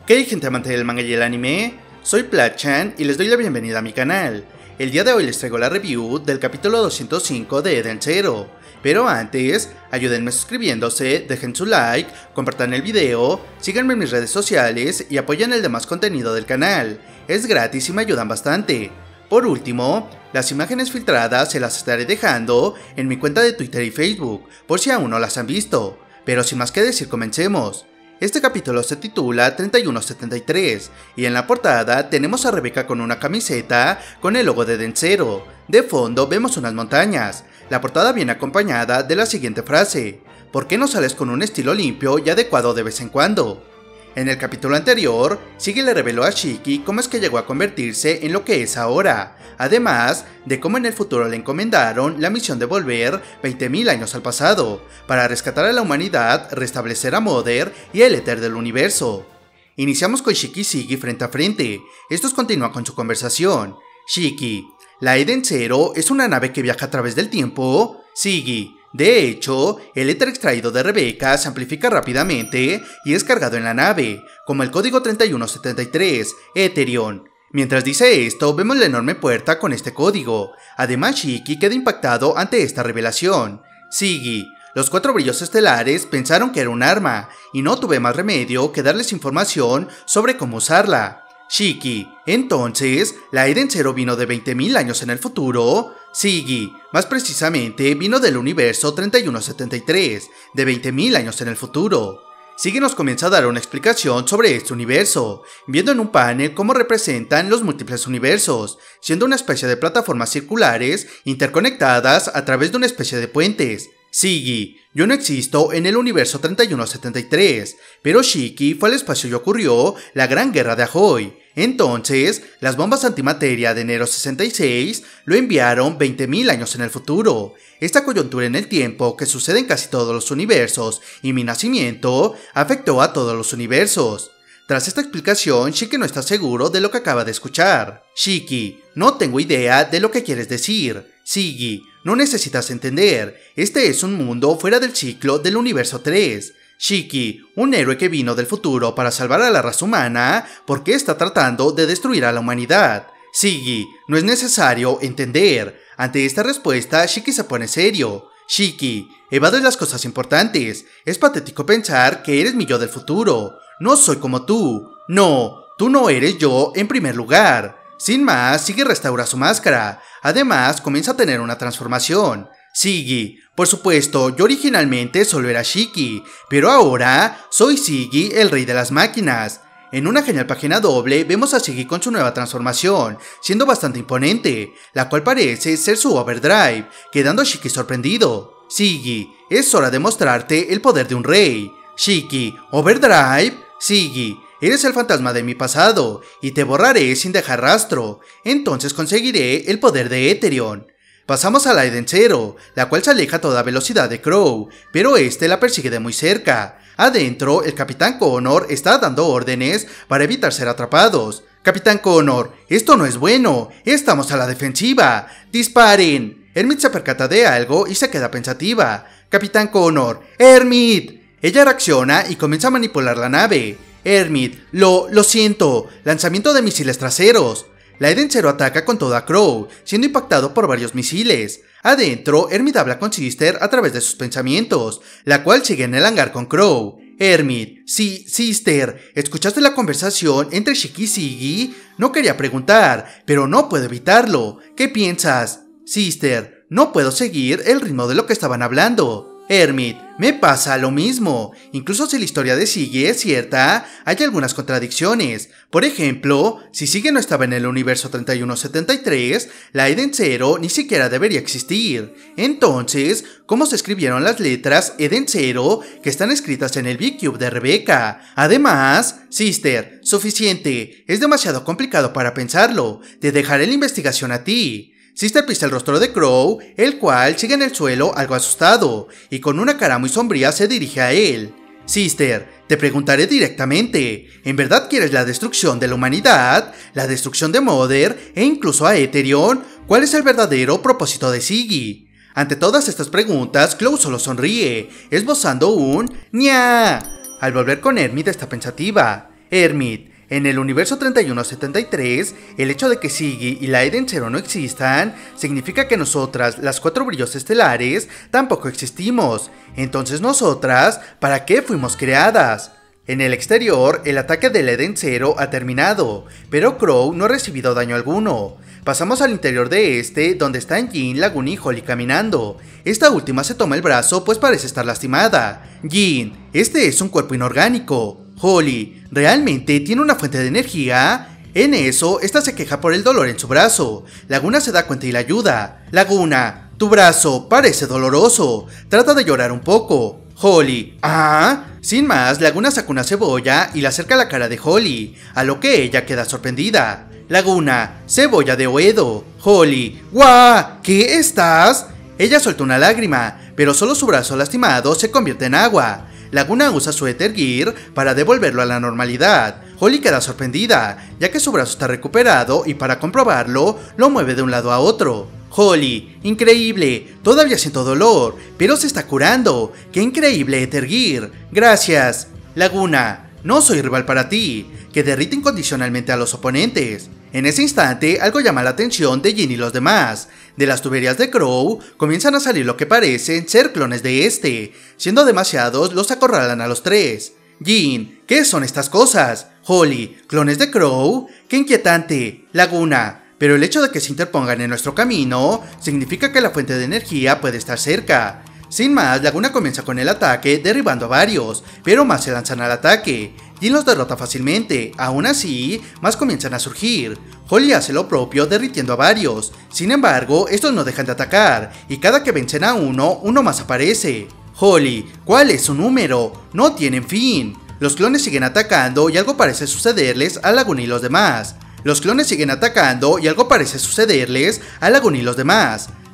¿Qué hay, gente amante del manga y el anime? Soy Platchan y les doy la bienvenida a mi canal. El día de hoy les traigo la review del capítulo 205 de Eden Zero. Pero antes, ayúdenme suscribiéndose, dejen su like, compartan el video, síganme en mis redes sociales y apoyen el demás contenido del canal. Es gratis y me ayudan bastante. Por último, las imágenes filtradas se las estaré dejando en mi cuenta de Twitter y Facebook, por si aún no las han visto. Pero sin más que decir, comencemos. Este capítulo se titula 3173 y en la portada tenemos a Rebeca con una camiseta con el logo de Eden Zero. De fondo vemos unas montañas. La portada viene acompañada de la siguiente frase: ¿por qué no sales con un estilo limpio y adecuado de vez en cuando? En el capítulo anterior, Shiki le reveló a Shiki cómo es que llegó a convertirse en lo que es ahora, además de cómo en el futuro le encomendaron la misión de volver 20.000 años al pasado, para rescatar a la humanidad, restablecer a Mother y el éter del universo. Iniciamos con Shiki y Shiki frente a frente. Estos continúan con su conversación. Shiki: ¿la Eden Zero es una nave que viaja a través del tiempo? Shiki: de hecho, el éter extraído de Rebeca se amplifica rápidamente y es cargado en la nave, como el código 3173, Ethereon. Mientras dice esto, vemos la enorme puerta con este código. Además, Shiki queda impactado ante esta revelación. Shiki: los 4 brillos estelares pensaron que era un arma, y no tuve más remedio que darles información sobre cómo usarla. Shiki: entonces, ¿la Eden Zero vino de 20.000 años en el futuro? Shiki: más precisamente vino del universo 3173, de 20.000 años en el futuro. Shiki nos comienza a dar una explicación sobre este universo, viendo en un panel cómo representan los múltiples universos, siendo una especie de plataformas circulares interconectadas a través de una especie de puentes. Shiki: yo no existo en el universo 3173, pero Shiki fue al espacio y ocurrió la Gran Guerra de Ahoy. Entonces, las bombas antimateria de enero 66 lo enviaron 20.000 años en el futuro. Esta coyuntura en el tiempo, que sucede en casi todos los universos, y mi nacimiento, afectó a todos los universos. Tras esta explicación, Shiki no está seguro de lo que acaba de escuchar. Shiki: no tengo idea de lo que quieres decir. Shiki: no necesitas entender, este es un mundo fuera del ciclo del universo 3. Shiki: un héroe que vino del futuro para salvar a la raza humana, ¿por qué está tratando de destruir a la humanidad? Shiki: no es necesario entender. Ante esta respuesta, Shiki se pone serio. Shiki: evades las cosas importantes, es patético pensar que eres mi yo del futuro. No soy como tú. No, tú no eres yo en primer lugar. Sin más, Shiki restaura su máscara. Además, comienza a tener una transformación. Shiki: por supuesto, yo originalmente solo era Shiki, pero ahora soy Shiki, el rey de las máquinas. En una genial página doble vemos a Shiki con su nueva transformación, siendo bastante imponente, la cual parece ser su overdrive, quedando a Shiki sorprendido. Shiki: es hora de mostrarte el poder de un rey. Shiki: ¿overdrive? Shiki: eres el fantasma de mi pasado, y te borraré sin dejar rastro, entonces conseguiré el poder de Ethereon. Pasamos a la Eden Zero, la cual se aleja a toda velocidad de Crow, pero este la persigue de muy cerca. Adentro, el Capitán Connor está dando órdenes para evitar ser atrapados. Capitán Connor: esto no es bueno, estamos a la defensiva, disparen. Hermit se percata de algo y se queda pensativa. Capitán Connor: Hermit. Ella reacciona y comienza a manipular la nave. Hermit: lo siento, lanzamiento de misiles traseros. La Eden Zero ataca con toda a Crow, siendo impactado por varios misiles. Adentro, Hermit habla con Sister a través de sus pensamientos, la cual sigue en el hangar con Crow. Hermit: sí, Sister, ¿escuchaste la conversación entre Shiki y Shiki? No quería preguntar, pero no puedo evitarlo. ¿Qué piensas? Sister: no puedo seguir el ritmo de lo que estaban hablando. Hermit: me pasa lo mismo. Incluso si la historia de Shiki es cierta, hay algunas contradicciones. Por ejemplo, si Shiki no estaba en el universo 3173, la Eden Zero ni siquiera debería existir. Entonces, ¿cómo se escribieron las letras Eden Zero que están escritas en el Big Cube de Rebeca? Además, Sister: suficiente, es demasiado complicado para pensarlo. Te dejaré la investigación a ti. Sister pisa el rostro de Crow, el cual sigue en el suelo algo asustado, y con una cara muy sombría se dirige a él. Sister, te preguntaré directamente, ¿en verdad quieres la destrucción de la humanidad, la destrucción de Mother e incluso a Ethereon? ¿Cuál es el verdadero propósito de Shiki? Ante todas estas preguntas, Crow solo sonríe, esbozando un ña. Al volver con Hermit está pensativa. Hermit, en el universo 3173, el hecho de que Siggy y la Eden Zero no existan, significa que nosotras, las 4 brillos estelares, tampoco existimos. Entonces nosotras, ¿para qué fuimos creadas? En el exterior, el ataque del Eden Zero ha terminado, pero Crow no ha recibido daño alguno. Pasamos al interior de este, donde están Jean, Laguna y Holly caminando. Esta última se toma el brazo pues parece estar lastimada. Jean, este es un cuerpo inorgánico. Holly, ¿realmente tiene una fuente de energía? En eso, esta se queja por el dolor en su brazo. Laguna se da cuenta y la ayuda. Laguna, tu brazo parece doloroso. Trata de llorar un poco. Holly, ¿ah? Sin más, Laguna saca una cebolla y la acerca a la cara de Holly, a lo que ella queda sorprendida. Laguna, cebolla de Oedo. Holly, ¡guau! ¿Qué estás? Ella suelta una lágrima, pero solo su brazo lastimado se convierte en agua. Laguna usa su Ether Gear para devolverlo a la normalidad. Holly queda sorprendida, ya que su brazo está recuperado y para comprobarlo, lo mueve de un lado a otro. Holly, increíble, todavía siento dolor, pero se está curando. ¡Qué increíble Ether Gear! Gracias. Laguna, no soy rival para ti, que derrite incondicionalmente a los oponentes. En ese instante, algo llama la atención de Jean y los demás. De las tuberías de Crow, comienzan a salir lo que parecen ser clones de este. Siendo demasiados, los acorralan a los tres. Jean, ¿qué son estas cosas? Holly, ¿clones de Crow? ¡Qué inquietante! Laguna, pero el hecho de que se interpongan en nuestro camino significa que la fuente de energía puede estar cerca. Sin más, Laguna comienza con el ataque, derribando a varios, pero más se lanzan al ataque. Jean los derrota fácilmente, aún así, más comienzan a surgir. Holly hace lo propio, derritiendo a varios. Sin embargo, estos no dejan de atacar, y cada que vencen a uno más aparece. Holly, ¿cuál es su número? No tienen fin. Los clones siguen atacando y algo parece sucederles a Laguna y los demás.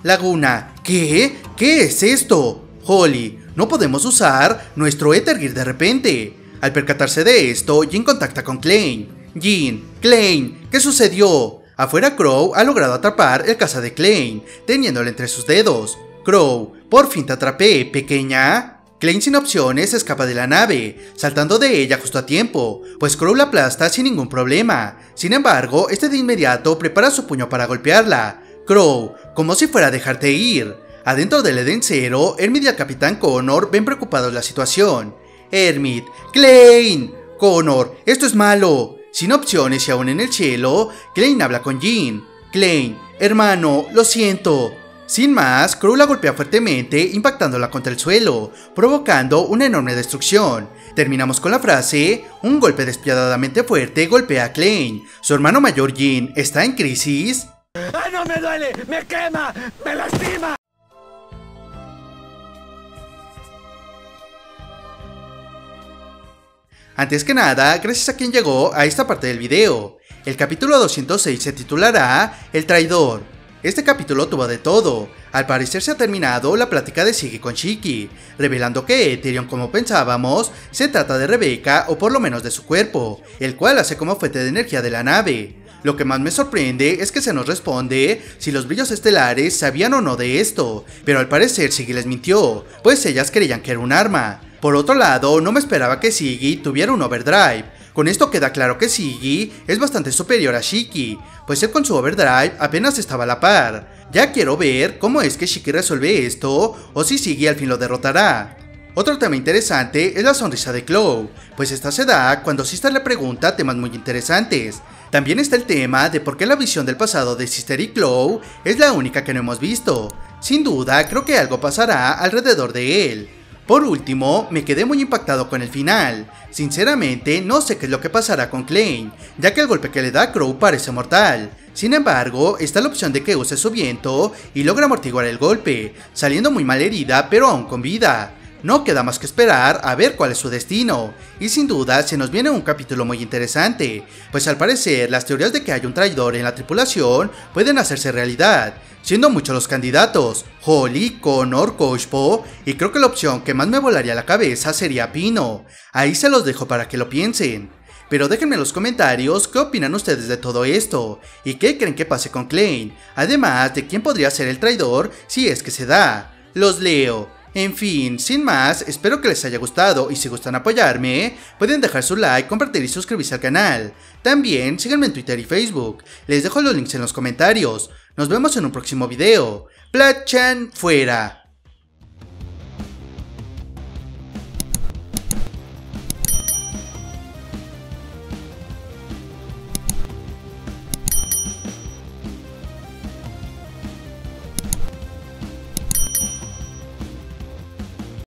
Laguna, ¿qué? ¿Qué es esto? Holly, no podemos usar nuestro Ether Gear de repente. Al percatarse de esto, Jean contacta con Klein. Jean, Klein, ¿qué sucedió? Afuera Crow ha logrado atrapar el caza de Klein, teniéndolo entre sus dedos. Crow, por fin te atrapé, pequeña. Klein sin opciones escapa de la nave, saltando de ella justo a tiempo, pues Crow la aplasta sin ningún problema. Sin embargo, este de inmediato prepara su puño para golpearla. Crow, como si fuera a dejarte ir. Adentro del Eden Zero, Hermit y el Capitán Connor ven preocupados la situación. Hermit, Klein, Connor, esto es malo. Sin opciones y aún en el cielo, Klein habla con Jean. Klein, hermano, lo siento. Sin más, Crow la golpea fuertemente, impactándola contra el suelo, provocando una enorme destrucción. Terminamos con la frase, un golpe despiadadamente fuerte golpea a Klein. Su hermano mayor Jean está en crisis. ¡Ah, no me duele! ¡Me quema! ¡Me lastima! Antes que nada, gracias a quien llegó a esta parte del video. El capítulo 206 se titulará El Traidor. Este capítulo tuvo de todo. Al parecer se ha terminado la plática de Siggy con Shiki, revelando que Ethereum, como pensábamos, se trata de Rebecca o por lo menos de su cuerpo, el cual hace como fuente de energía de la nave. Lo que más me sorprende es que se nos responde si los brillos estelares sabían o no de esto, pero al parecer Siggy les mintió, pues ellas creían que era un arma. Por otro lado, no me esperaba que Siggy tuviera un overdrive. Con esto queda claro que Siggy es bastante superior a Shiki, pues él con su overdrive apenas estaba a la par. Ya quiero ver cómo es que Shiki resuelve esto, o si Siggy al fin lo derrotará. Otro tema interesante es la sonrisa de Chloe, pues esta se da cuando Sister le pregunta temas muy interesantes. También está el tema de por qué la visión del pasado de Sister y Chloe es la única que no hemos visto. Sin duda, creo que algo pasará alrededor de él. Por último, me quedé muy impactado con el final. Sinceramente, no sé qué es lo que pasará con Klein, ya que el golpe que le da a Crow parece mortal. Sin embargo, está la opción de que use su viento y logra amortiguar el golpe, saliendo muy mal herida pero aún con vida. No queda más que esperar a ver cuál es su destino, y sin duda se nos viene un capítulo muy interesante, pues al parecer las teorías de que hay un traidor en la tripulación pueden hacerse realidad, siendo muchos los candidatos, Holly, Connor, Kushpo, y creo que la opción que más me volaría la cabeza sería Pino. Ahí se los dejo para que lo piensen. Pero déjenme en los comentarios qué opinan ustedes de todo esto, y qué creen que pase con Klein, además de quién podría ser el traidor si es que se da. Los leo. En fin, sin más, espero que les haya gustado y si gustan apoyarme, pueden dejar su like, compartir y suscribirse al canal. También síganme en Twitter y Facebook, les dejo los links en los comentarios. Nos vemos en un próximo video. Platchan fuera.